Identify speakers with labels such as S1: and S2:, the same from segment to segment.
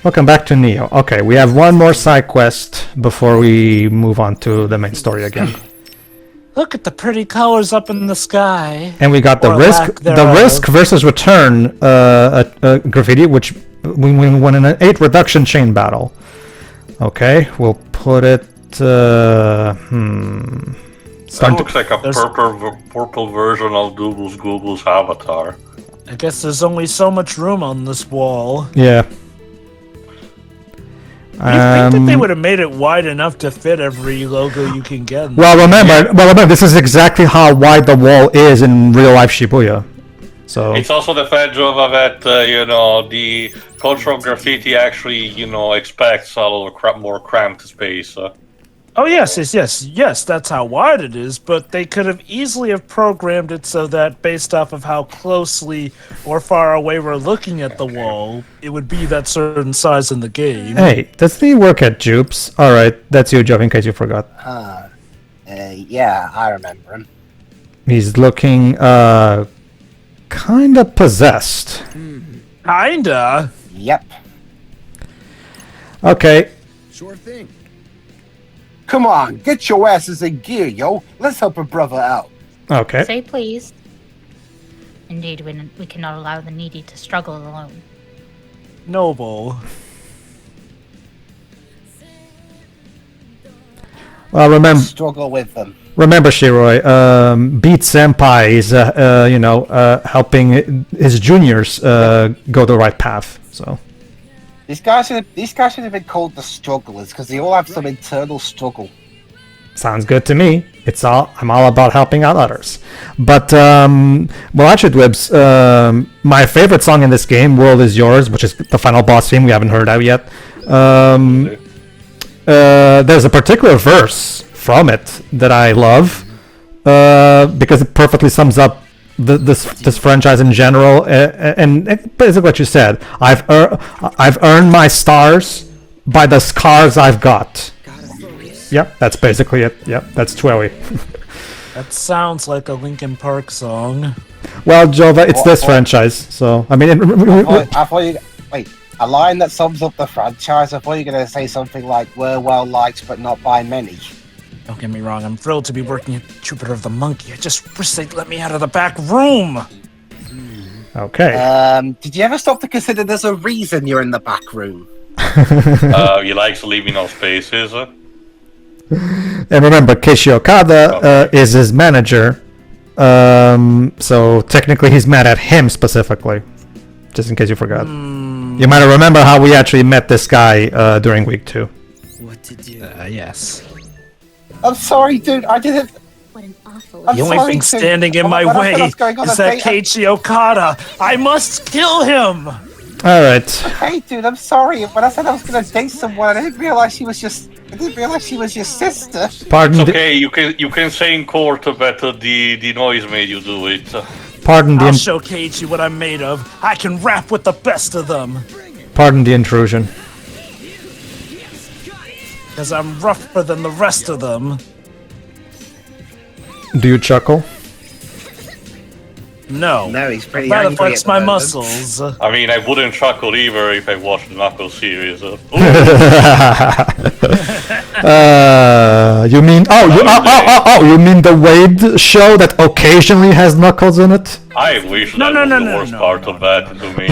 S1: Welcome back to Neo. Okay, we have one more side quest before we move on to the main story again.
S2: Look at the pretty colors up in the sky.
S1: And we got the risk versus return graffiti, which we won in an 8 reduction chain battle. Okay, we'll put it.
S3: That looks like a purple version of Google's avatar.
S2: I guess there's only so much room on this wall.
S1: Yeah.
S2: You think that they would have made it wide enough to fit every logo you can get?
S1: Well, remember, this is exactly how wide the wall is in real life Shibuya. So
S3: it's also the fact, Jova, that the cultural graffiti actually, expects a little more cramped space.
S2: Oh yes, that's how wide it is, but they could have easily have programmed it so that based off of how closely or far away we're looking at the wall, it would be that certain size in the game.
S1: Hey, does he work at Jupes? Alright, that's you, Joe, in case you forgot.
S4: Yeah, I remember him.
S1: He's looking, kinda possessed.
S2: Kinda?
S4: Yep.
S1: Okay.
S5: Sure thing.
S4: Come on, get your asses in gear, yo. Let's help a brother out.
S1: Okay.
S6: Say please. Indeed, we cannot allow the needy to struggle alone.
S2: Noble.
S1: Well, remember.
S4: Struggle with them.
S1: Remember, Shiroi, Beat Senpai is, helping his juniors go the right path. So
S4: These guys should have been called the strugglers because they all have some internal struggle.
S1: sounds good to me. I'm all about helping out others. But well, actually, Dwibs, my favorite song in this game, "World Is Yours," which is the final boss theme. We haven't heard out yet. There's a particular verse from it that I love because it perfectly sums up this franchise in general, and basically what you said. I've earned my stars by the scars I've got. Yep, that's basically it. Yep, that's Twewy.
S2: That sounds like a Linkin Park song.
S1: Well, Jova, it's this franchise, so I mean.
S4: I thought you wait. A line that sums up the franchise. I thought you were gonna say something like "We're well liked, but not by many."
S2: Don't get me wrong, I'm thrilled to be working at Jupiter of the Monkey. I just wish they'd let me out of the back room.
S1: Okay.
S4: Did you ever stop to consider there's a reason you're in the back room?
S3: He likes leaving no spaces.
S1: And remember, Keishi Okada is his manager, so technically he's mad at him specifically, just in case you forgot. You might remember how we actually met this guy during week 2.
S5: What to do?
S2: Yes.
S4: I'm sorry, dude. I didn't.
S6: What an awful...
S2: The only thing standing in my way is that Keiichi Okada. I must kill him!
S1: Alright.
S4: Hey, dude, I'm sorry. When I said I was gonna date someone, I didn't realize she was your sister.
S1: Pardon.
S3: It's okay. You can say in court that the noise made you do it.
S1: Pardon
S2: I'll show Keiichi what I'm made of. I can rap with the best of them.
S1: Pardon the intrusion.
S2: Because I'm rougher than the rest of them.
S1: Do you chuckle?
S2: No.
S4: No, he's pretty
S2: That
S4: angry
S2: affects
S4: at the
S2: my
S4: moment.
S2: muscles.
S3: I mean, I wouldn't chuckle either if I watched the Knuckles series.
S1: You mean you mean the Wade show that occasionally has Knuckles in it?
S3: I wish that was the worst part of that to me.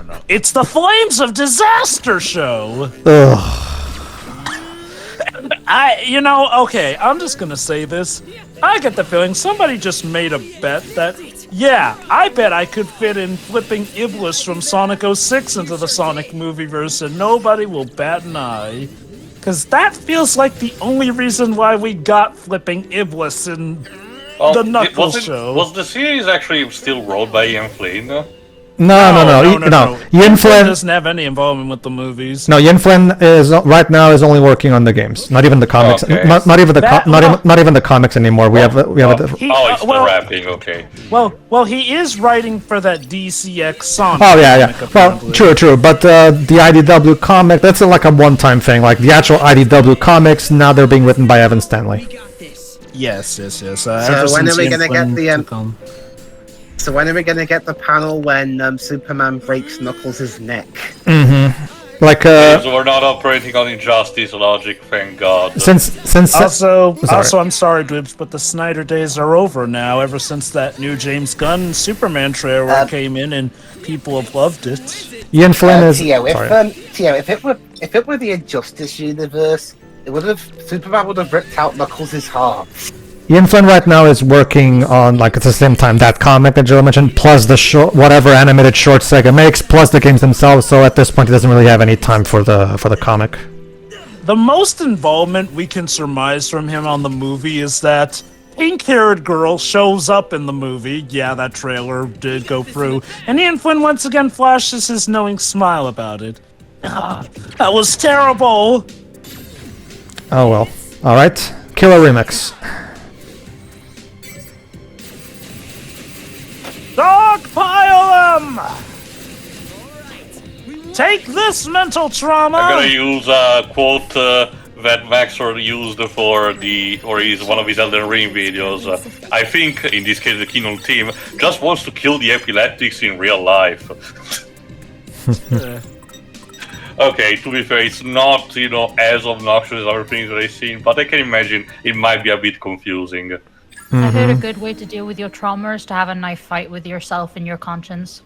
S2: No. It's the Flames of Disaster show.
S1: Ugh.
S2: Okay, I'm just gonna say this. I get the feeling somebody just made a bet that, yeah, I bet I could fit in flipping Iblis from Sonic 06 into the Sonic movieverse and nobody will bat an eye. Because that feels like the only reason why we got flipping Iblis in the Knuckles show.
S3: Was the series actually still wrote by Ian Flynn?
S1: No.
S2: Yin Flynn doesn't have any involvement with the movies.
S1: No, Yin Flynn is right now only working on the games, not even the comics.
S3: Okay.
S1: Not even the comics anymore. We have a
S3: it's the rapping. Okay.
S2: Well, he is writing for that DCX Sonic.
S1: Oh yeah.
S2: comic,
S1: Well,
S2: apparently.
S1: true. But the IDW comic, that's like a one-time thing. Like the actual IDW comics, now they're being written by Evan Stanley.
S2: Yes.
S4: So when are we gonna get the So when are we gonna get the panel when Superman breaks Knuckles' neck?
S1: Mm-hmm. Like
S3: So we're not operating on injustice logic, thank God.
S1: since
S2: Also, I'm sorry, Dwebs, but the Snyder days are over now. Ever since that new James Gunn Superman trailer came in, and people have loved it.
S1: Ian Flynn is
S4: Tio,
S1: sorry.
S4: if it were the Injustice universe, Superman would have ripped out Knuckles' heart.
S1: Ian Flynn right now is working on, like, at the same time, that comic that Joe mentioned, plus the whatever animated short Sega makes, plus the games themselves. So at this point, he doesn't really have any time for the comic.
S2: The most involvement we can surmise from him on the movie is that pink-haired girl shows up in the movie. Yeah, that trailer did go through. And Ian Flynn once again flashes his knowing smile about it. That was terrible!
S1: Oh well. All right, Killer Remix.
S2: Dogpile them! Take this, mental trauma!
S3: I'm gonna use a quote that Maxor used for one of his Elden Ring videos. I think, in this case, the Kanon team just wants to kill the epileptics in real life. Okay, to be fair, it's not, as obnoxious as other things that I've seen, but I can imagine it might be a bit confusing.
S6: I heard a good way to deal with your trauma is to have a knife fight with yourself and your conscience.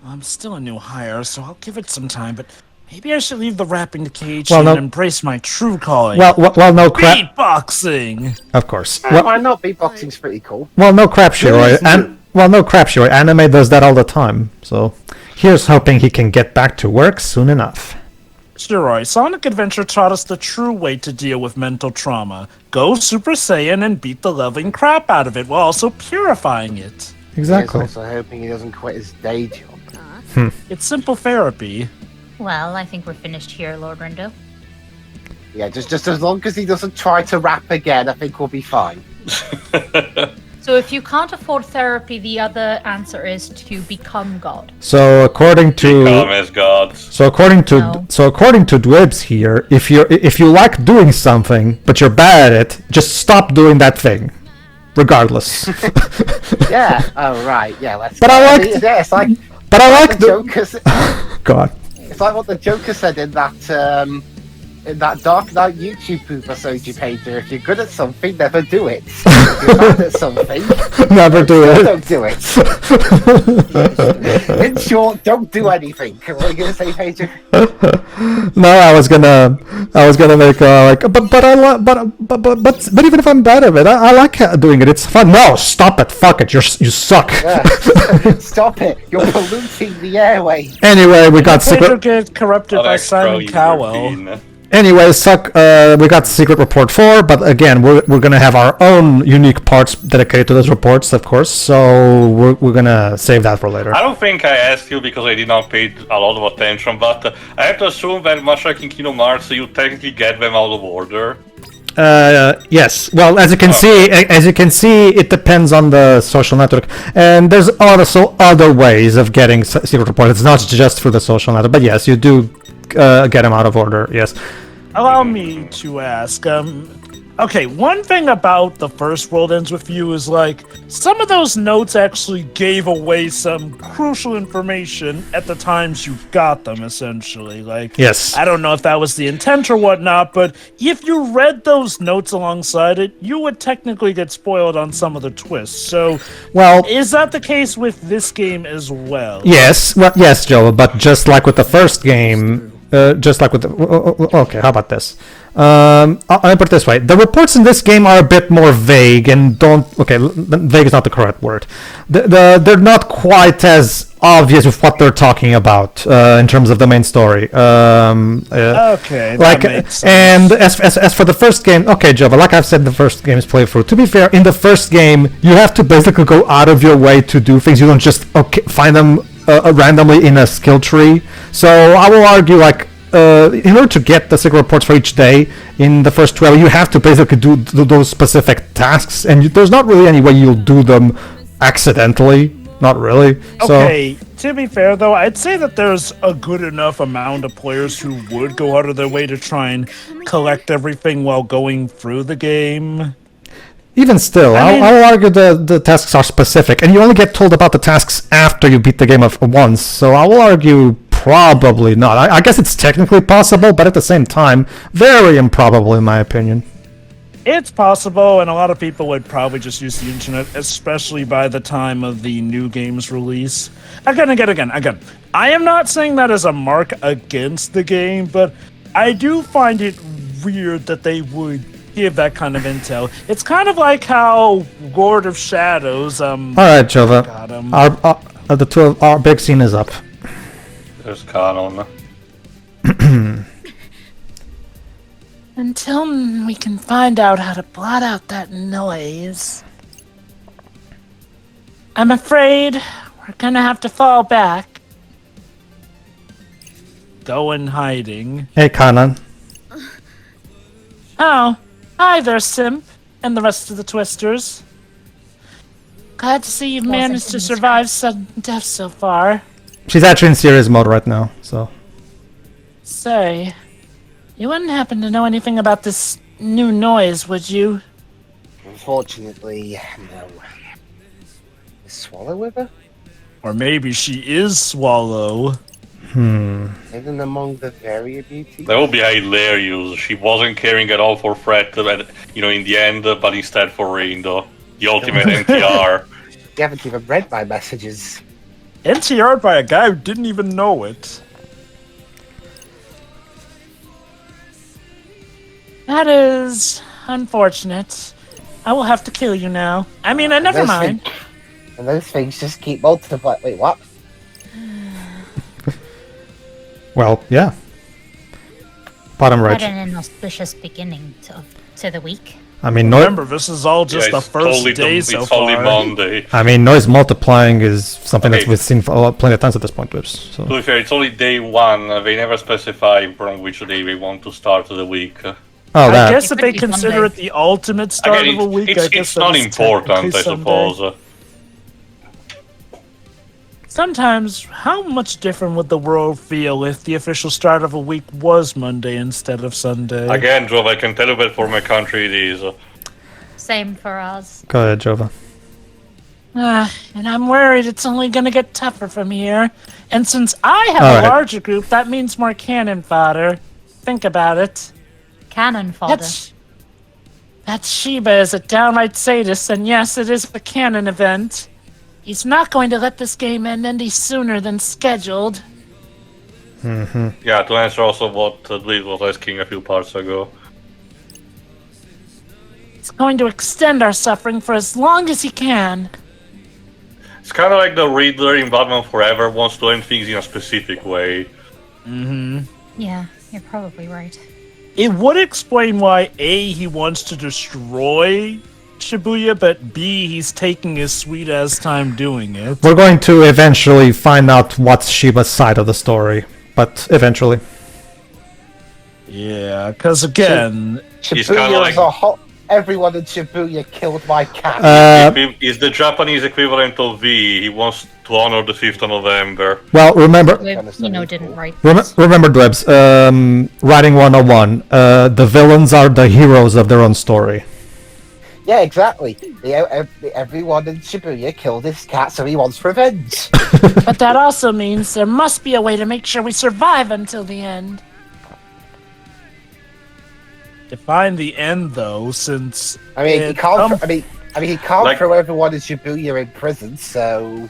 S2: I'm still a new hire, so I'll give it some time, but maybe I should leave the rapping cage
S1: Well,
S2: and
S1: no-
S2: embrace my true calling.
S1: Well, no crap.
S2: Beatboxing!
S1: Of course.
S4: Why not? Beatboxing's pretty cool.
S1: Well, no crap, Shiroi. No crap, Shiroi. Anime does that all the time. So here's hoping he can get back to work soon enough.
S2: Shiroi, Sonic Adventure taught us the true way to deal with mental trauma. Go Super Saiyan and beat the living crap out of it while also purifying it.
S1: Exactly.
S4: He's also hoping he doesn't quit his day job.
S2: It's simple therapy.
S6: Well, I think we're finished here, Lord Rindo.
S4: Yeah, just as long as he doesn't try to rap again, I think we'll be fine.
S6: So if you can't afford therapy, the other answer is to become God.
S1: So according
S3: Become
S1: to
S3: as gods.
S1: so according to
S6: No.
S1: so according to Dwebs here, if you like doing something but you're bad at it, just stop doing that thing, regardless.
S4: Yeah. Oh right. Yeah. Let's.
S1: But I like-
S4: Yeah, it's like
S1: But I like
S4: the
S1: the
S4: Joker.
S1: God.
S4: It's like what the Joker said in that Dark Knight YouTube poop I showed you, Pedro. If you're good at something, never do it. If you're bad at something,
S1: Never do it.
S4: don't do it. In short, don't do anything. What are you gonna say, Pedro?
S1: No, I was gonna make but even if I'm bad at it, I like doing it. It's fun. No, stop it. Fuck it. You suck.
S4: Yeah. Stop it. You're polluting the airway.
S1: Anyway, we got
S2: Pedro
S1: secret.
S2: get corrupted by Simon Cowell.
S1: Anyway, we got Secret Report 4, but again, we're gonna have our own unique parts dedicated to those reports, of course. So we're gonna save that for later.
S3: I don't think I asked you because I did not pay a lot of attention, but I have to assume that much like in Kingdom Hearts, you technically get them out of order.
S1: Yes. Well, as you can see, it depends on the social network, and there's also other ways of getting Secret Report. It's not just through the social network, but yes, you do get them out of order. Yes.
S2: Allow me to ask, okay, one thing about The First World Ends With You is, like, some of those notes actually gave away some crucial information at the times you got them, essentially. Like,
S1: Yes.
S2: I don't know if that was the intent or whatnot, but if you read those notes alongside it, you would technically get spoiled on some of the twists. So,
S1: Well,
S2: is that the case with this game as well?
S1: yes. Well, yes, Joe. But just like with the first game, okay, how about this? I'll put it this way: the reports in this game are a bit more vague and don't. Okay, vague is not the correct word. They're not quite as obvious with what they're talking about in terms of the main story.
S2: Okay, that makes sense.
S1: And as for the first game, okay, Jova, like I've said, in the first game's playthrough. To be fair, in the first game, you have to basically go out of your way to do things. You don't just find them randomly in a skill tree. So I will argue, like, in order to get the secret reports for each day in the first 12, you have to basically do those specific tasks, and there's not really any way you'll do them accidentally. Not really.
S2: Okay, to be fair though, I'd say that there's a good enough amount of players who would go out of their way to try and collect everything while going through the game.
S1: Even still,
S2: I mean-
S1: I'll argue the tasks are specific, and you only get told about the tasks after you beat the game once. So I will argue probably not. I guess it's technically possible, but at the same time, very improbable in my opinion.
S2: It's possible, and a lot of people would probably just use the internet, especially by the time of the new game's release. Again. I am not saying that as a mark against the game, but I do find it weird that they would give that kind of intel. It's kind of like how Lord of Shadows,
S1: All right, Jova. Our big scene is up.
S3: There's Kanon.
S2: Until we can find out how to blot out that noise, I'm afraid we're gonna have to fall back. Go in hiding.
S1: Hey, Kanon.
S2: Oh, hi there, Simp, and the rest of the Twisters. Glad to see you've managed to survive sudden death so far.
S1: She's actually in serious mode right now, so.
S2: Say, you wouldn't happen to know anything about this new noise, would you?
S4: Unfortunately, no. Is Swallow with her?
S2: Or maybe she is Swallow.
S4: Hidden among the very beauty?
S3: That would be hilarious. She wasn't caring at all for Fret, in the end, but instead for Rindo. The ultimate NTR.
S4: You haven't even read my messages.
S2: NTR'd by a guy who didn't even know it. That is unfortunate. I will have to kill you now. I mean, never mind.
S4: And those things just keep multiplying. Wait, what?
S1: Well, yeah. Bottom right.
S6: What an inauspicious beginning to the week.
S1: I mean,
S2: Remember, this is all just the
S3: it's
S2: first
S3: only
S2: day so
S3: it's only
S2: far.
S3: Monday.
S1: I mean, noise multiplying is something
S3: Okay.
S1: that we've seen for plenty of times at this point, Whips. So.
S3: To be fair, it's only day one. They never specify from which day they want to start the week.
S1: Oh,
S2: I
S1: that.
S2: guess if they
S6: It could be
S2: consider
S6: Sunday.
S2: it the ultimate start
S3: Again,
S2: of a week, I guess
S3: it's
S2: that
S3: not
S2: is
S3: important,
S2: technically
S3: I
S2: Sunday.
S3: suppose.
S2: Sometimes, how much different would the world feel if the official start of a week was Monday instead of Sunday?
S3: Again, Jove, I can tell you that for my country it is.
S6: Same for us.
S1: Go ahead, Jova.
S2: And I'm worried it's only gonna get tougher from here. And since I have
S1: All
S2: a
S1: right.
S2: larger group, that means more cannon fodder. Think about it.
S6: Cannon fodder.
S2: That Sheba is a downright sadist, and yes, it is a canon event. He's not going to let this game end any sooner than scheduled.
S3: Yeah, to answer also what Dweez was asking a few parts ago.
S2: He's going to extend our suffering for as long as he can.
S3: It's kind of like the Reader in Batman Forever wants to end things in a specific way.
S6: Yeah, you're probably right.
S2: It would explain why A, he wants to destroy Shibuya, but B, he's taking his sweet ass time doing it.
S1: We're going to eventually find out what's Shiba's side of the story, but eventually.
S2: Yeah, because again,
S3: It's kinda
S4: Shibuya
S3: like-
S4: is a hot. Everyone in Shibuya killed my cat.
S3: Is the Japanese equivalent of V. He wants to honor the 5th of November.
S1: Well, remember,
S6: Didn't write.
S1: remember, Dwebs. Writing 101. The villains are the heroes of their own story.
S4: Yeah, exactly. Everyone in Shibuya killed his cat, so he wants revenge.
S2: but that also means there must be a way to make sure we survive until the end. Define the end, though, since
S4: I mean, he
S2: it
S4: can't. I mean, he can't
S3: Like-
S4: throw everyone in Shibuya in prison. So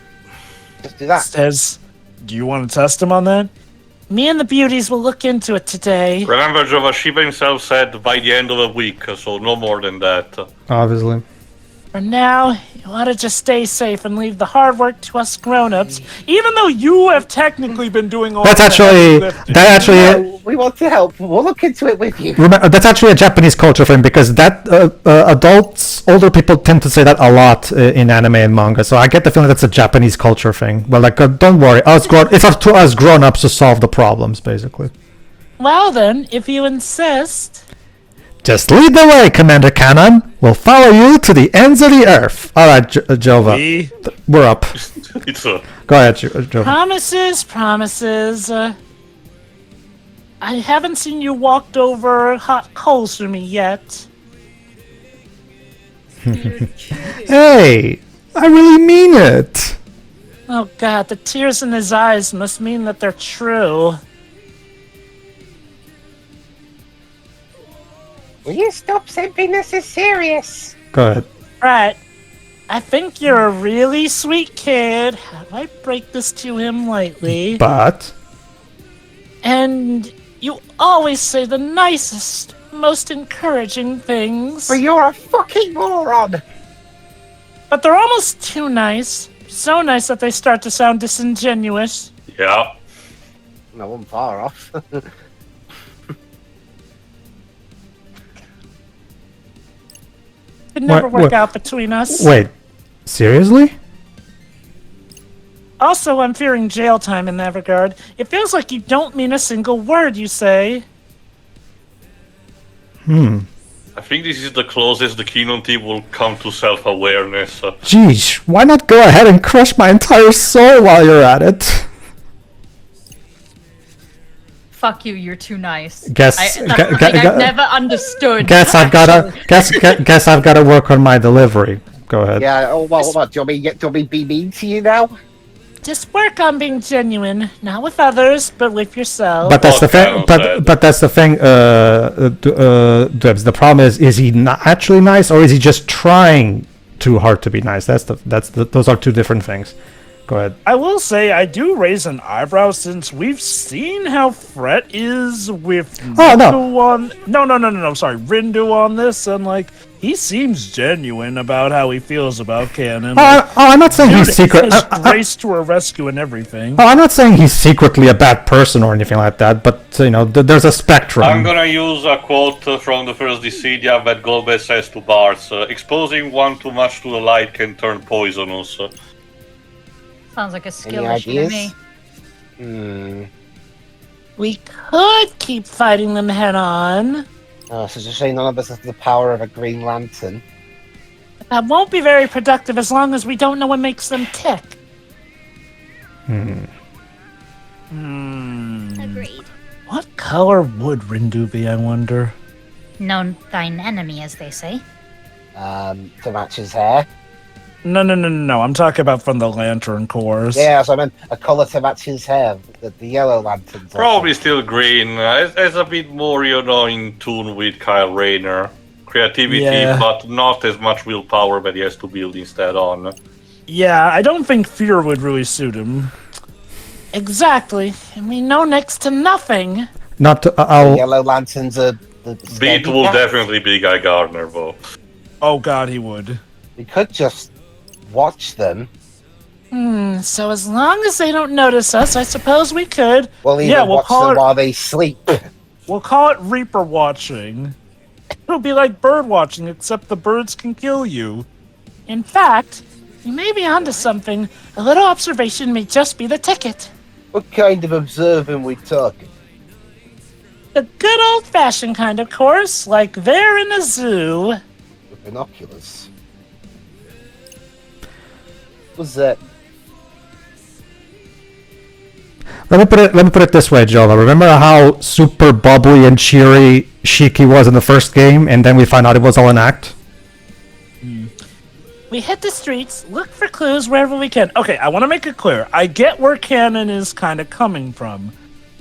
S4: just do that.
S2: says, do you want to test him on that? Me and the beauties will look into it today.
S3: Remember, Jova Shiba himself said by the end of the week, so no more than that.
S1: Obviously.
S2: For now, you ought to just stay safe and leave the hard work to us grown-ups, even though you have technically been doing all
S1: That's
S2: the
S1: actually
S2: heavy lifting.
S4: No, we want to help. We'll look into it with you.
S1: remember, that's actually a Japanese culture thing because that adults, older people tend to say that a lot in anime and manga. So I get the feeling that's a Japanese culture thing. Well, like, don't worry, it's up to us grown-ups to solve the problems, basically.
S2: Well then, if you insist.
S1: Just lead the way, Commander Kanon. We'll follow you to the ends of the earth. All right, Jova,
S2: Me?
S1: we're up.
S3: It's
S1: Go ahead, Jova.
S2: Promises. I haven't seen you walked over hot coals for me yet.
S1: Hey, I really mean it.
S2: Oh god, the tears in his eyes must mean that they're true.
S4: Will you stop saying this is serious?
S1: Go ahead.
S2: Right. I think you're a really sweet kid. How do I break this to him lightly?
S1: But
S2: And you always say the nicest, most encouraging things.
S4: But you're a fucking moron!
S2: But they're almost too nice. So nice that they start to sound disingenuous.
S3: Yeah.
S4: No, I'm far off.
S2: Could never
S1: What-
S2: work out between us.
S1: wait, seriously?
S2: Also, I'm fearing jail time in that regard. It feels like you don't mean a single word you say.
S3: I think this is the closest the Kanon team will come to self-awareness.
S1: Geesh, why not go ahead and crush my entire soul while you're at it?
S6: Fuck you, you're too nice.
S1: Guess-
S6: That's
S1: gu-
S6: something
S1: gu-
S6: I've never understood.
S1: Guess I've gotta
S6: actually.
S1: guess I've gotta work on my delivery. Go ahead.
S4: Yeah, oh, what, do you want me to be mean to you now?
S2: Just work on being genuine, not with others, but with yourself.
S1: But that's the
S3: Okay,
S1: thing.
S3: okay.
S1: But that's the thing. Debs. The problem is he not actually nice, or is he just trying too hard to be nice? Those are two different things. Go ahead.
S2: I will say I do raise an eyebrow since we've seen how Fret is with
S1: Oh, no.
S2: Rindu on Rindu on this, and like he seems genuine about how he feels about Kanon.
S1: I'm not saying he's secret.
S2: Race to her rescue and everything.
S1: I'm not saying he's secretly a bad person or anything like that. But there's a spectrum.
S3: I'm gonna use a quote from the first Dissidia that Golbez says to Bards. Exposing one too much to the light can turn poisonous.
S6: Sounds like a skill
S4: Any
S6: issue to
S4: ideas?
S6: me.
S2: We could keep fighting them head on.
S4: Oh, so just say none of us has the power of a Green Lantern.
S2: That won't be very productive as long as we don't know what makes them tick.
S7: Agreed.
S2: What color would Rindu be, I wonder?
S7: Know thine enemy, as they say.
S4: To match his hair.
S2: No. I'm talking about from the Lantern Corps.
S4: Yeah, so I meant a colour to match his hair. The yellow lanterns. or
S3: Probably still green. It's a bit more, in tune with Kyle Rayner. Creativity,
S2: Yeah.
S3: but not as much willpower that he has to build instead on.
S2: Yeah, I don't think fear would really suit him. Exactly. And we know next to nothing.
S1: Not.
S4: something.
S1: I'll.
S4: Yellow lanterns are the
S3: Beat
S4: steady
S3: will
S4: cats.
S3: definitely be Guy Gardner, though.
S2: Oh god, he would.
S4: We could just watch them.
S2: So as long as they don't notice us, I suppose we could.
S4: We'll even
S2: Yeah, we'll
S4: watch
S2: call
S4: them
S2: it-
S4: while they sleep.
S2: We'll call it Reaper watching. It'll be like bird watching, except the birds can kill you. In fact, you may be onto something. A little observation may just be the ticket.
S4: What kind of observing we talking?
S2: The good old-fashioned kind, of course, like they're in a zoo.
S4: With binoculars. What's that?
S1: Let me put it this way, Jova. Remember how super bubbly and cheery Shiki was in the first game, and then we found out it was all an act?
S2: We hit the streets, look for clues wherever we can. Okay, I want to make it clear. I get where Kanon is kind of coming from.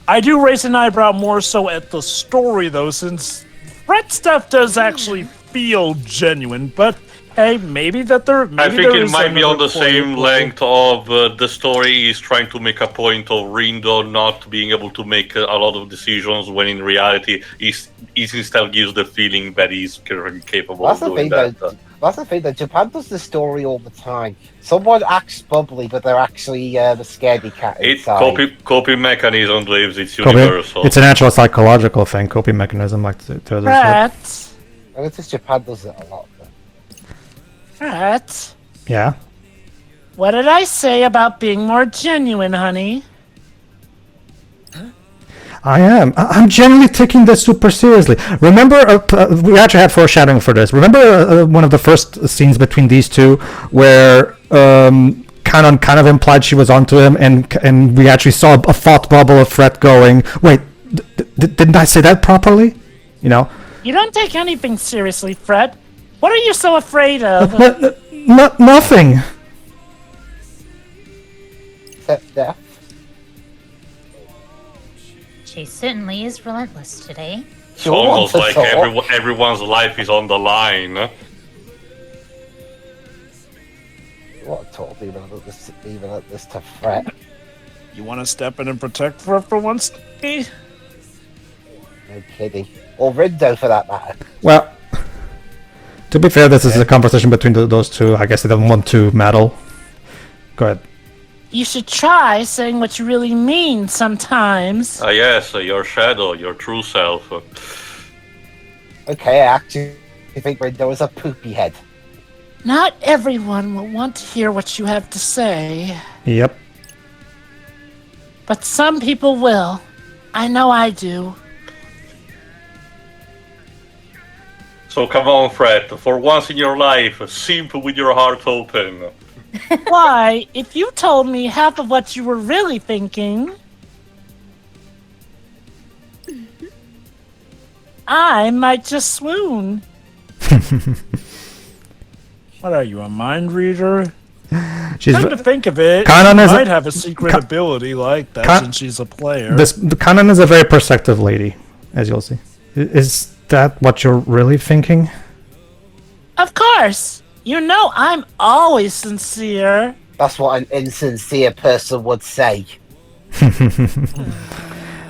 S2: I do raise an eyebrow more so at the story, though, since Fret stuff does actually feel genuine, but hey, maybe that there. Maybe
S3: I think
S2: there
S3: it
S2: is
S3: might be on
S2: another
S3: the same
S2: point.
S3: length of the story is trying to make a point of Rindo not being able to make a lot of decisions when in reality he instead gives the feeling that he's capable
S4: That's
S3: of
S4: the
S3: doing
S4: thing,
S3: that.
S4: though. That's the thing, that Japan does this story all the time. Someone acts bubbly, but they're actually the scaredy cat inside.
S3: Coping mechanism lives, it's
S1: Coping-
S3: universal.
S1: It's a natural psychological thing, coping mechanism, like the other shit.
S2: Fret.
S4: I notice Japan does it a lot. Though.
S2: Fret.
S1: Yeah.
S2: What did I say about being more genuine, honey?
S1: I am. I'm genuinely taking this super seriously. Remember, we actually had foreshadowing for this. Remember one of the first scenes between these two where Kanon kind of implied she was onto him, and we actually saw a thought bubble of Fret going, wait, didn't I say that properly? You know?
S2: You don't take anything seriously, Fret. What are you so afraid of?
S1: Nothing.
S4: accept death.
S7: She certainly is relentless today.
S3: It's almost like everyone's life is on the line.
S4: You want to talk even at this to Fret.
S2: You want to step in and protect her for once? Steve?
S4: No kidding. Or Rindo, for that matter.
S1: Well, to be fair, this is a conversation between those two. I guess they don't want to meddle. Go ahead.
S2: You should try saying what you really mean sometimes.
S3: Yes, your shadow, your true self.
S4: Okay, I actually think Rindo is a poopy head.
S2: Not everyone will want to hear what you have to say,
S1: Yep.
S2: but some people will. I know I do.
S3: So come on, Fret, for once in your life, simp with your heart open.
S2: Why, if you told me half of what you were really thinking, I might just swoon. What are you, a mind reader?
S1: She's
S2: Come to think of it,
S1: Kanon
S2: she
S1: is
S2: might have a secret ability like that since she's a player.
S1: the Kanon is a very perceptive lady, as you'll see. Is that what you're really thinking?
S2: Of course! You know I'm always sincere.
S4: That's what an insincere person would say.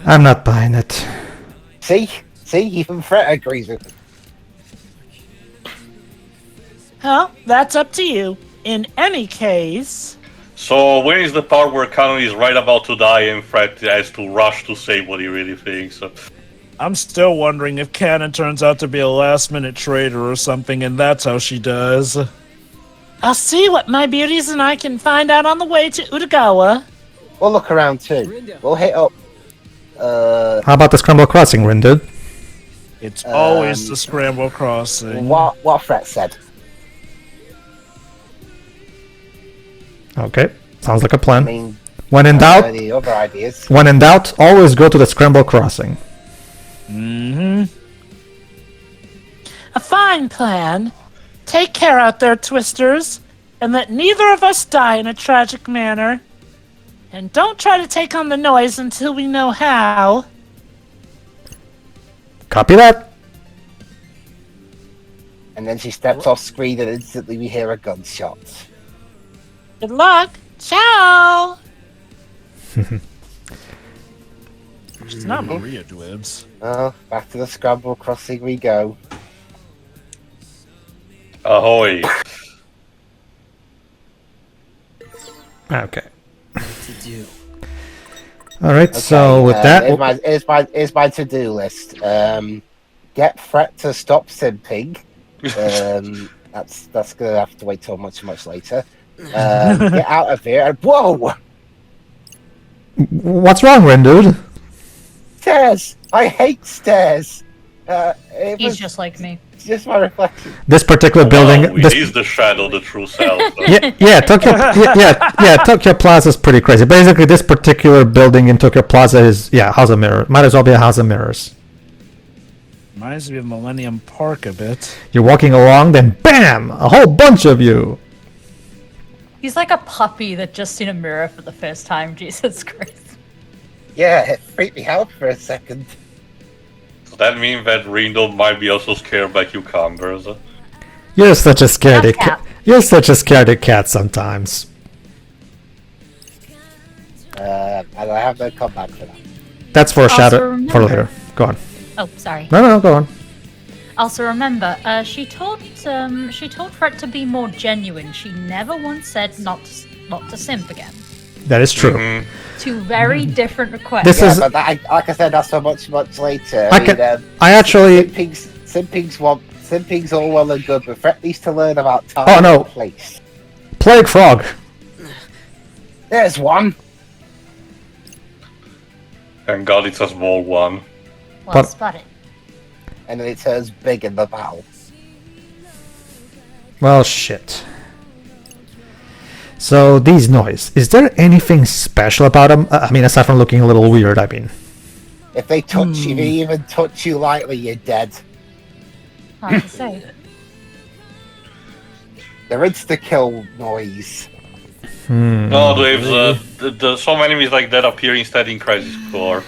S1: I'm not buying it.
S4: See? Even Fret agrees with me.
S2: Well, that's up to you. In any case...
S3: So when is the part where Kanon is right about to die and Fret has to rush to say what he really thinks?
S2: I'm still wondering if Kanon turns out to be a last-minute traitor or something, and that's how she does. I'll see what my beauties and I can find out on the way to Utagawa.
S4: We'll look around too. We'll hit up.
S1: How about the Scramble Crossing, Rin,
S2: It's always the Scramble Crossing.
S4: What Fret said.
S1: Okay, sounds like a plan.
S4: I mean,
S1: When in doubt,
S4: any other ideas?
S1: always go to the Scramble Crossing.
S2: Mm-hmm. A fine plan. Take care out there, Twisters, and let neither of us die in a tragic manner. And don't try to take on the noise until we know how.
S1: Copy that.
S4: And then she steps off screen and instantly we hear a gunshot.
S2: Good luck. Ciao. She's not Maria Dwibbs.
S4: Oh, back to the Scramble Crossing we go.
S3: Ahoy.
S1: Okay.
S5: What to do?
S1: All right. So with that,
S4: Here's my to-do list. Get Fret to stop simping. That's gonna have to wait till much later. Get out of here and whoa!
S1: what's wrong, Rin, dude?
S4: Stairs! I hate stairs!
S7: He's just like me.
S4: It's just my reflection.
S1: This particular building.
S3: Well,
S1: This,
S3: it is the shadow, the true self.
S1: Tokyo Plaza is pretty crazy. Basically, this particular building in Tokyo Plaza is House of Mirrors. Might as well be a House of Mirrors.
S2: Reminds me of Millennium Park a bit.
S1: You're walking along, then bam, a whole bunch of you.
S6: He's like a puppy that just seen a mirror for the first time. Jesus Christ.
S4: Yeah, it freaked me out for a second.
S3: Does that mean that Rindo might be also scared by cucumbers?
S1: You're such a scaredy
S6: Not
S1: cat.
S6: cat.
S1: You're such a scaredy cat sometimes.
S4: And I have no comeback for that.
S1: That's for
S6: Also
S1: shadow for
S6: remember-
S1: later. Go on.
S6: Oh, sorry.
S1: No, go on.
S6: Also remember, she told Fret to be more genuine. She never once said not to simp again.
S1: That is true.
S3: Mhm.
S6: Two very different requests.
S1: This
S4: Yeah,
S1: is.
S4: but that, like I said, that's for much later.
S1: I actually.
S4: Simping's all well and good, but Fret needs to learn about time
S1: Oh, no.
S4: and place.
S1: Plague Frog.
S4: There's one.
S3: Thank God it's a small one.
S6: Well
S1: But-
S6: spotted.
S4: And then it turns big in the battle.
S1: Well, shit. So, these noise. Is there anything special about them? I mean, aside from looking a little weird, I mean.
S4: If they touch you, they even touch you lightly, you're dead.
S6: Hard to say.
S4: They're insta-kill noise.
S3: No, there's some enemies like that appear instead in Crisis Core.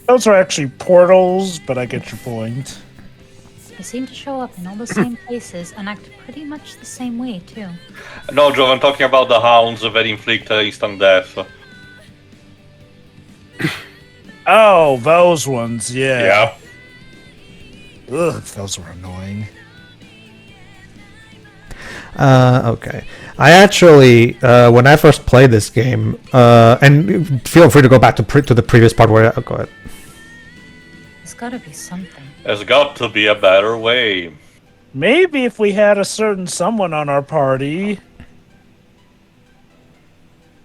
S2: Those are actually portals, but I get your point.
S6: They seem to show up in all the same places and act pretty much the same way, too.
S3: No, Joe, I'm talking about the hounds that inflict instant death.
S2: Oh, those ones, yeah.
S3: Yeah.
S2: Ugh, those were annoying.
S1: Okay. I actually, when I first played this game, and feel free to go back to the previous part where go ahead.
S6: There's gotta be something.
S3: There's got to be a better way.
S2: Maybe if we had a certain someone on our party.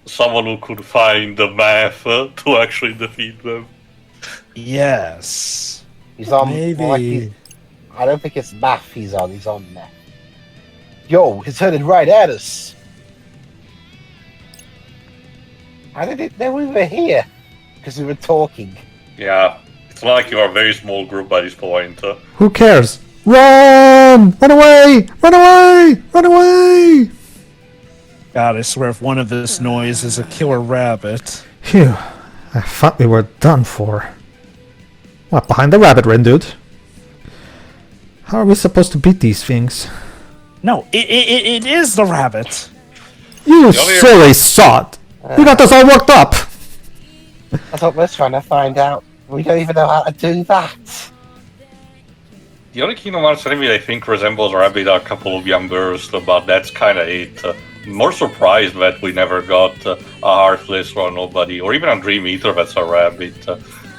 S3: Someone who could find the math to actually defeat them.
S2: Yes.
S4: He's on.
S2: Maybe.
S4: I don't think it's math he's on. He's on meth. Yo, he's headed right at us. How did it know we were here? Because we were talking.
S3: Yeah. It's not like you're a very small group by this point.
S1: Who cares? Run! Run away! Run away! Run away!
S2: God, I swear if one of this noise is a killer rabbit.
S1: Phew. I thought we were done for. What, behind the rabbit ring, dude? How are we supposed to beat these things?
S2: No, it is the rabbit.
S1: You silly sot! You got us all worked up!
S4: That's what we're trying to find out. We don't even know how to do that.
S3: The only Kingdom Hearts enemy I think resembles Rabbit are a couple of young girls, but that's kinda it. More surprised that we never got a Heartless or a Nobody, or even a Dream Eater that's a rabbit.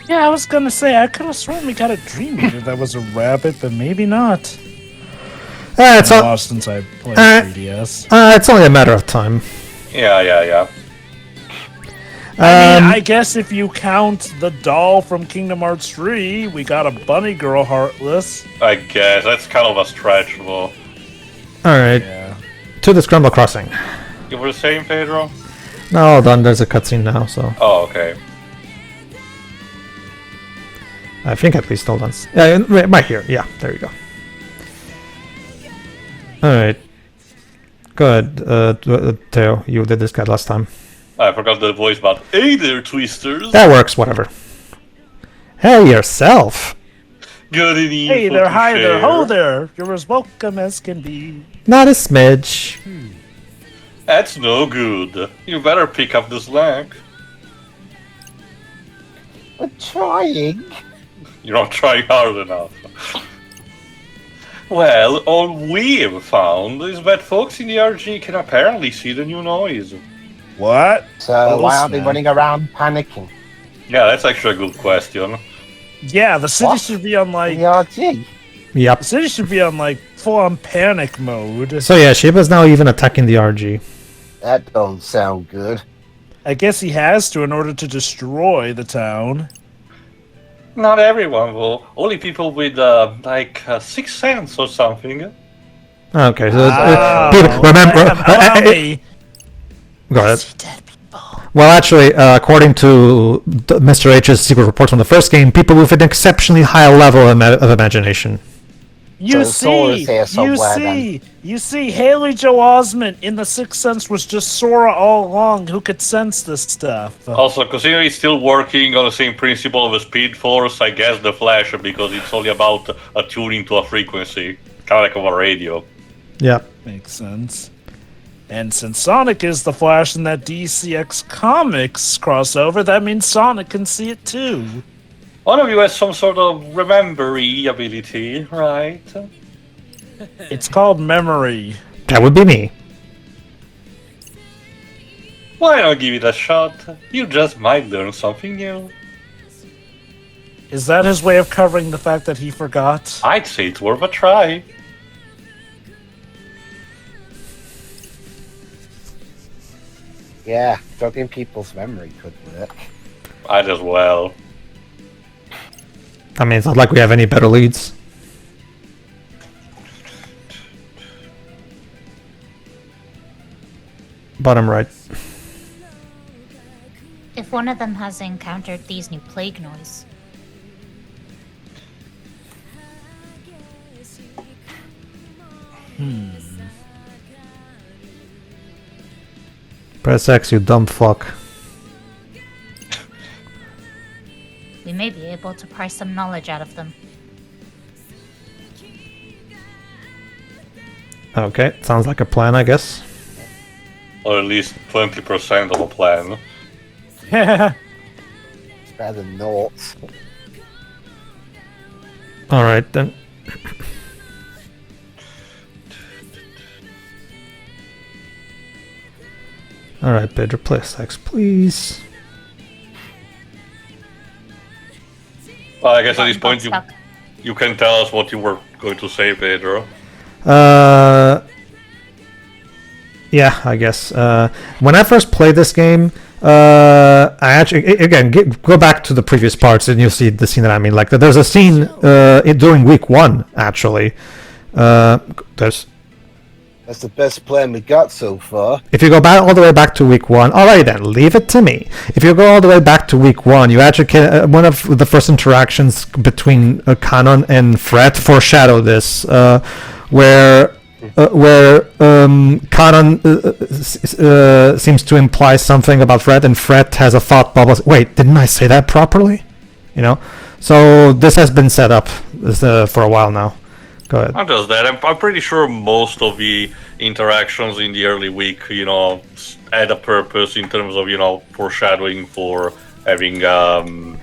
S2: Yeah, I was gonna say, I could have sworn we got a Dream Eater that was a rabbit, but maybe not.
S1: It's,
S2: Lost since I played 3DS.
S1: It's only a matter of time.
S3: Yeah.
S2: I mean, I guess if you count the doll from Kingdom Hearts 3, we got a bunny girl Heartless.
S3: I guess, that's kind of a stretch though.
S1: Alright,
S2: Yeah.
S1: to the Scramble Crossing.
S3: You were saying, Pedro?
S1: No, hold on, there's a cutscene now, so...
S3: Oh, okay.
S1: I think at least, hold on. Yeah, right here, yeah, there you go. Alright. Good, Theo, you did this guy last time.
S3: I forgot the voice, but hey there, Twisters!
S1: That works, whatever. Hey, yourself!
S3: Good and evil
S2: Hey there,
S3: to
S2: hi there,
S3: share.
S2: ho there! You're as welcome as can be.
S1: Not a smidge.
S3: That's no good. You better pick up the slack.
S4: We're trying.
S3: You're not trying hard enough. Well, all we've found is that folks in the RG can apparently see the new noise.
S2: What?
S4: So
S2: Oh,
S4: why aren't they
S2: snap.
S4: running around panicking?
S3: Yeah, that's actually a good question.
S2: Yeah, the city
S4: What?
S2: should be on like...
S4: The RG?
S1: Yep.
S2: The city should be on like full-on panic mode.
S1: So yeah, Shiba's now even attacking the RG.
S4: That don't sound good.
S2: I guess he has to in order to destroy the town.
S3: Not everyone will. Only people with, like, 6 cents or something.
S1: Okay, so
S2: Oh,
S1: people, remember...
S2: allow me.
S1: Go ahead.
S6: See dead people.
S1: Well, actually, according to Mr. H's secret reports from the first game, people with an exceptionally high level of imagination.
S2: You
S4: So Sora's
S2: see,
S4: here somewhere,
S2: you see, Haley Joe Osment in The Sixth Sense was just Sora all along who could sense this stuff.
S3: Also, considering it's still working on the same principle of a Speed Force, I guess the Flash, because it's only about attuning to a frequency. Kind of like of a radio.
S1: Yeah.
S2: Makes sense. And since Sonic is the Flash in that DCX Comics crossover, that means Sonic can see it too.
S3: One of you has some sort of remembery ability, right?
S2: It's called memory.
S1: That would be me.
S3: Why not give it a shot? You just might learn something new.
S2: Is that his way of covering the fact that he forgot?
S3: I'd say it's worth a try.
S4: Yeah, jogging people's memory could work.
S3: I'd as well.
S1: I mean, it's not like we have any better leads. Bottom right.
S7: If one of them has encountered these new plague noise,
S1: Press X, you dumb fuck.
S7: We may be able to pry some knowledge out of them.
S1: Okay, sounds like a plan, I guess.
S3: Or at least 20% of a plan.
S4: It's better than naught.
S1: Alright then. Alright, Pedro, play X, please.
S3: Well, I guess at this point
S7: Stuck.
S3: you can tell us what you were going to say, Pedro.
S1: Yeah, I guess. When I first played this game, I actually, again, go back to the previous parts and you'll see the scene that I mean. Like, there's a scene during week 1, actually.
S8: That's the best plan we got so far.
S1: If you go back all the way back to week 1, alright then, leave it to me. If you go all the way back to week 1, you actually can, one of the first interactions between Kanon and Fret foreshadow this, where Kanon seems to imply something about Fret, and Fret has a thought bubble. Wait, didn't I say that properly? You know, so this has been set up for a while now. Go ahead.
S3: Not just that, I'm pretty sure most of the interactions in the early week, had a purpose in terms of, foreshadowing for having,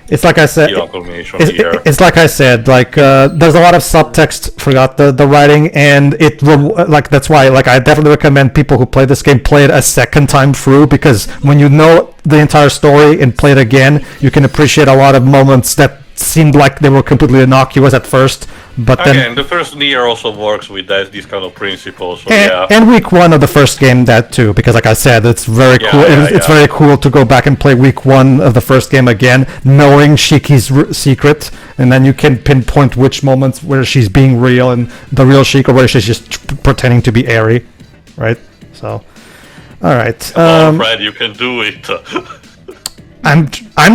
S1: it's like I said.
S3: culmination here.
S1: It's like I said. Like there's a lot of subtext throughout the writing, and that's why. Like I definitely recommend people who play this game play it a second time through, because when you know the entire story and play it again, you can appreciate a lot of moments that seemed like they were completely innocuous at first, but then
S3: Again, the first Nier also works with these kind of principles. So yeah.
S1: and week 1 of the first game that too, because like I said, it's very cool. It's very cool to go back and play week 1 of the first game again, knowing Shiki's secret, and then you can pinpoint which moments where she's being real and the real Shiki, or where she's just pretending to be Eri, right? So, all right.
S3: Come on, Fred, you can do it.
S1: I'm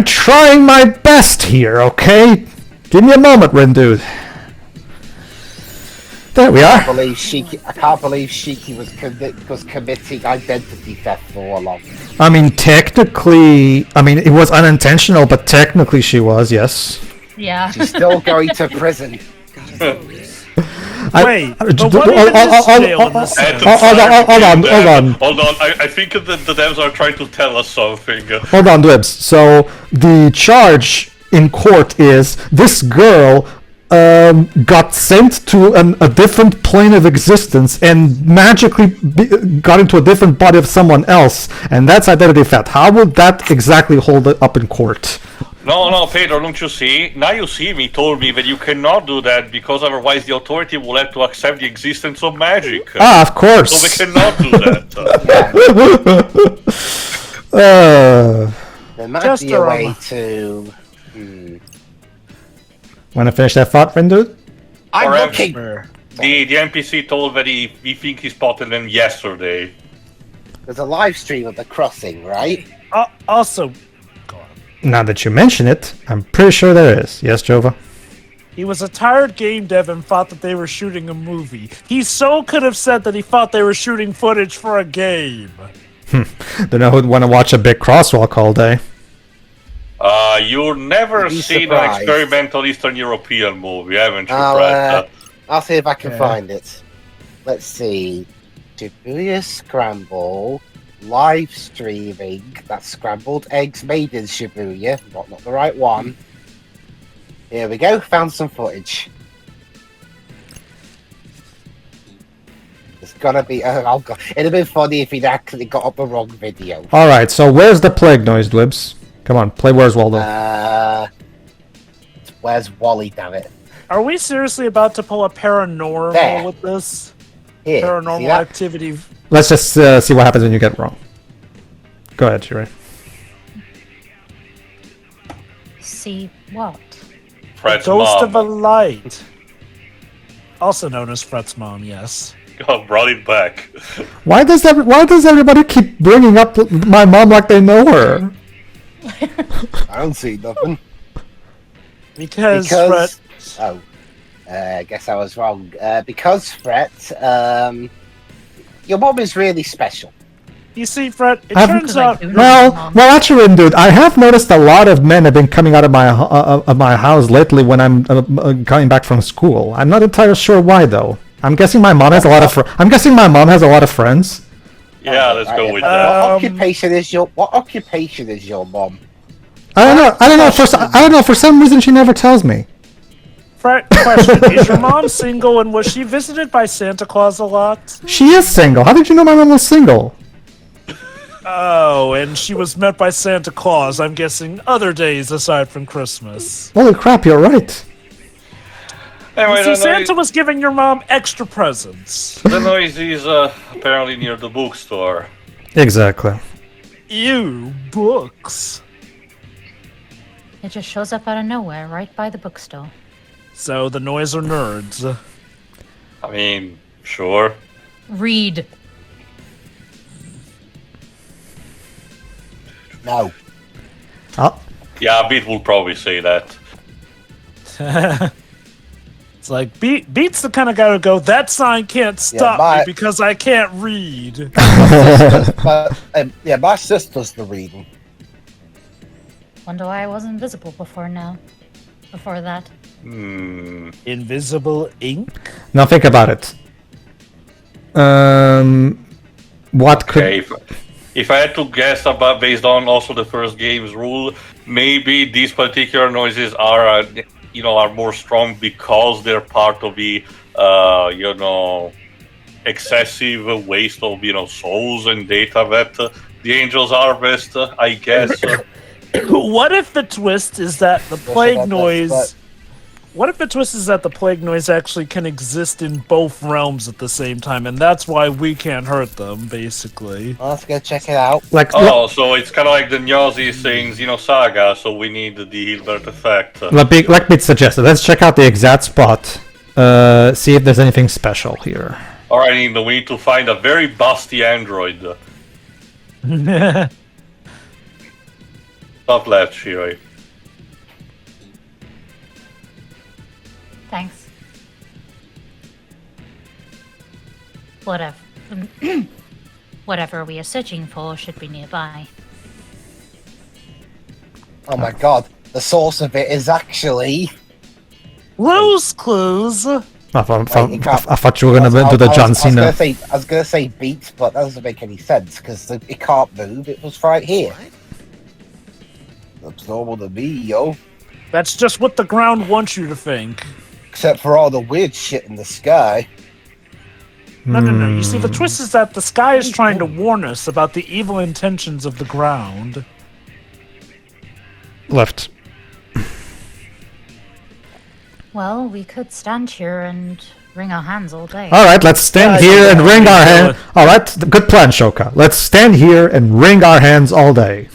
S1: trying my best here, okay? Give me a moment, Rindu. There we are.
S4: I can't believe Shiki was committing identity theft for all along.
S1: I mean, technically, it was unintentional, but technically she was, yes.
S6: Yeah.
S4: She's still going to prison.
S2: Wait, but what even is jail in this sense?
S1: Hold on.
S3: Hold on, I think the devs are trying to tell us something.
S1: Hold on, Dwebs. So, the charge in court is this girl got sent to a different plane of existence and magically got into a different body of someone else, and that's identity theft. How would that exactly hold it up in court?
S3: No, Pedro, don't you see? Now you see me told me that you cannot do that because otherwise the authority will have to accept the existence of magic.
S1: Ah, of course.
S3: So they cannot do that.
S4: There might
S2: Just
S4: be a way
S2: around.
S4: to...
S1: Want to finish that thought, Rindu?
S4: I'm
S3: Perhaps
S4: looking!
S3: The NPC told that he think he spotted them yesterday.
S4: There's a live stream of the crossing, right?
S2: Also,
S1: Now that you mention it, I'm pretty sure there is. Yes, Jova?
S2: he was a tired game dev and thought that they were shooting a movie. He so could have said that he thought they were shooting footage for a game.
S1: Don't know who'd want to watch a big crosswalk all day.
S3: You've never
S4: Be
S3: seen an
S4: surprised.
S3: experimental Eastern European movie, haven't you,
S4: I'll,
S3: Fred?
S4: I'll see if I can
S2: Yeah.
S4: find it. Let's see. Shibuya Scramble, live streaming. That's scrambled eggs made in Shibuya. Not the right one. Here we go. Found some footage. It's gonna be. Oh god! It'd have been funny if he'd actually got up the wrong video.
S1: Alright, so where's the plague noise, Dwebs? Come on, play Where's Waldo.
S4: Where's Wally? Damn it!
S2: Are we seriously about to pull a paranormal
S4: There.
S2: with this?
S4: Here, see
S2: Paranormal
S4: that?
S2: activity.
S1: Let's just see what happens when you get it wrong. Go ahead, Shireen.
S7: See what?
S3: Fred's
S2: Ghost
S3: mom.
S2: of a light. Also known as Fret's mom, yes.
S3: God, brought it back.
S1: Why does everybody keep bringing up my mom like they know her?
S8: I don't see nothing.
S2: Because
S4: Because
S2: Fret.
S4: I guess I was wrong. Because Fret, your mom is really special.
S2: You see, Fred, it
S1: I've-
S2: turns out.
S1: Well, actually, dude, I have noticed a lot of men have been coming out of my house lately when I'm coming back from school. I'm not entirely sure why though. I'm guessing my mom has a lot of. I'm guessing my mom has a lot of friends.
S3: Yeah, let's go with
S4: What
S3: that.
S4: occupation is your mom?
S1: I don't know. I don't know. For some reason, she never tells me.
S2: Fred, question: is your mom single, and was she visited by Santa Claus a lot?
S1: She is single. How did you know my mom was single?
S2: Oh, and she was met by Santa Claus. I'm guessing other days aside from Christmas.
S1: Holy crap! You're right.
S3: Anyway,
S2: See, Santa was giving your mom extra presents.
S3: the noise is apparently near the bookstore.
S1: Exactly.
S2: Ew, books.
S7: It just shows up out of nowhere, right by the bookstore.
S2: So the noise are nerds.
S3: I mean, sure.
S7: Read.
S4: No.
S1: Oh,
S3: Yeah, Beat will probably say that.
S2: It's like Beats the kind of guy to go. That sign can't stop me
S4: my-
S2: because I can't read.
S4: My sister's the reading.
S7: Wonder why I wasn't visible before now. Before that.
S2: Invisible ink.
S1: now think about it. What
S3: Okay,
S1: could?
S3: if I had to guess about based on also the first game's rule, maybe these particular noises are, are more strong because they're part of the, excessive waste of, souls and data that the angels harvest. I guess.
S2: What if the twist is that the plague noise? What if the twist is that the plague noise actually can exist in both realms at the same time, and that's why we can't hurt them, basically?
S4: Well, let's go check it out.
S1: Like,
S3: Oh, so it's kind of like the Nyazi sings, Saga, so we need the Hilbert effect.
S1: like Pete suggested, let's check out the exact spot. See if there's anything special here.
S3: Alright, Indo, we need to find a very busty android. Top left, Shiroi.
S7: Thanks. Whatever. Whatever we are searching for should be nearby.
S4: Oh my god, the source of it is actually.
S2: Loose clues.
S1: I thought you were
S4: I
S1: gonna do the John Cena.
S4: I was gonna say Beats, but that doesn't make any sense because it can't move. It was right here. Looks normal to me, yo.
S2: That's just what the ground wants you to think.
S4: Except for all the weird shit in the sky.
S2: No. You see, the twist is that the sky is trying to warn us about the evil intentions of the ground.
S1: Left.
S7: Well, we could stand here and wring our hands all day.
S1: All right, let's stand here and wring our hands. All right, good plan, Shoka. Let's stand here and wring our hands all day.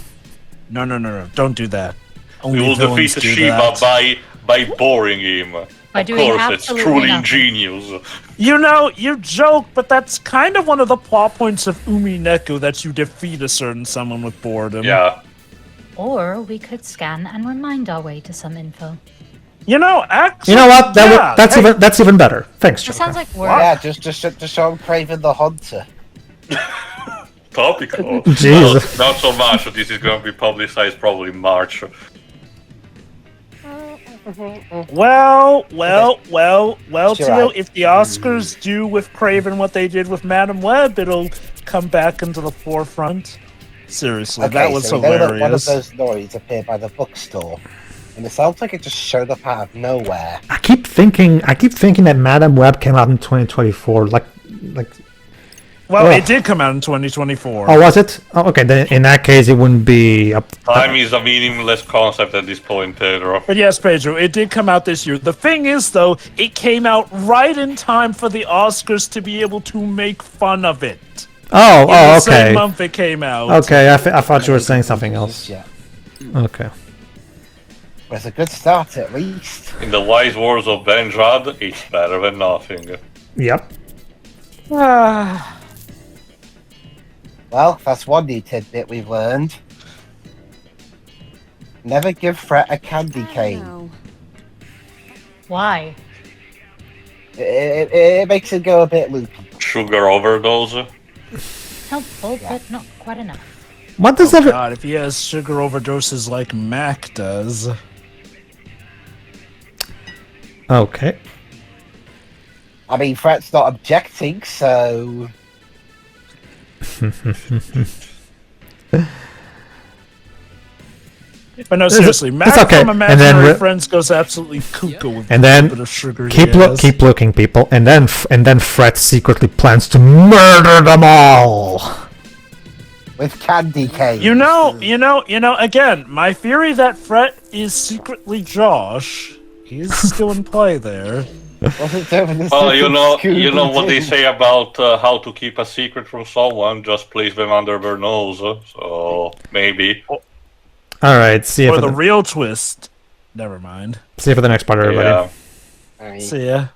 S2: No. Don't do that. Only
S3: We will defeat
S2: villains do
S3: Shiva
S2: that.
S3: by boring him.
S7: By
S3: Of
S7: doing
S3: course, it's
S7: absolutely
S3: truly
S7: nothing.
S3: ingenious.
S2: You joke, but that's kind of one of the plot points of Umineko that you defeat a certain someone with boredom.
S3: Yeah.
S7: Or we could scan and remind our way to some info.
S2: Actually,
S1: You know what?
S2: yeah,
S1: That's even better. Thanks,
S7: That
S1: Shoka.
S7: sounds like work.
S4: Yeah, just show him Craven the Hunter.
S3: Topical.
S1: Jeez.
S3: Not so much. This is going to be publicized probably in March.
S2: Well,
S4: Sure.
S2: Tio, if the Oscars do with Craven what they did with Madam Web, it'll come back into the forefront. Seriously, that was
S4: so one of
S2: hilarious.
S4: those noises appeared by the bookstore, and it sounds like it just showed up out of nowhere.
S1: I keep thinking that Madam Web came out in 2024. Like.
S2: Well,
S1: Ugh.
S2: it did come out in 2024.
S1: Oh, was it? Oh, okay. Then in that case, it wouldn't be up.
S3: Time is a meaningless concept at this point, Pedro.
S2: But yes, Pedro, it did come out this year. The thing is, though, it came out right in time for the Oscars to be able to make fun of it.
S1: Oh,
S2: In the same
S1: okay.
S2: month it came out.
S1: Okay, I thought you were saying something else.
S4: Yeah,
S1: Okay.
S4: but it's a good start at least.
S3: In the wise words of Benjad, it's better than nothing.
S1: Yep.
S4: Well, that's one new tidbit we've learned. Never give Fret a candy cane.
S7: Why?
S4: It makes it go a bit loopy.
S3: Sugar overdose.
S6: Helpful, but not quite enough.
S1: What does
S2: Oh
S1: every...
S2: God, if he has sugar overdoses like Mac does.
S1: Okay.
S4: I mean, Fret's not objecting, so...
S2: But no, seriously, Mac
S1: it's okay.
S2: from
S1: And
S2: Imaginary
S1: then
S2: Friends goes absolutely cuckoo with
S1: And
S2: a
S1: then
S2: bit of sugar.
S1: keep
S2: he has.
S1: keep looking, people, and then Fret secretly plans to murder them all.
S4: With candy cane.
S2: You know, again, my theory that Fret is secretly Josh is still in play there.
S4: Wasn't there in the
S3: Well,
S4: second
S3: you know what they
S4: Scooby-Doo?
S3: say about how to keep a secret from someone, just place them under their nose, so maybe.
S1: All right, see you
S2: Or
S1: for
S2: the
S1: the
S2: real twist. Never mind.
S1: next part, everybody.
S3: Yeah.
S4: Alright.
S2: See ya.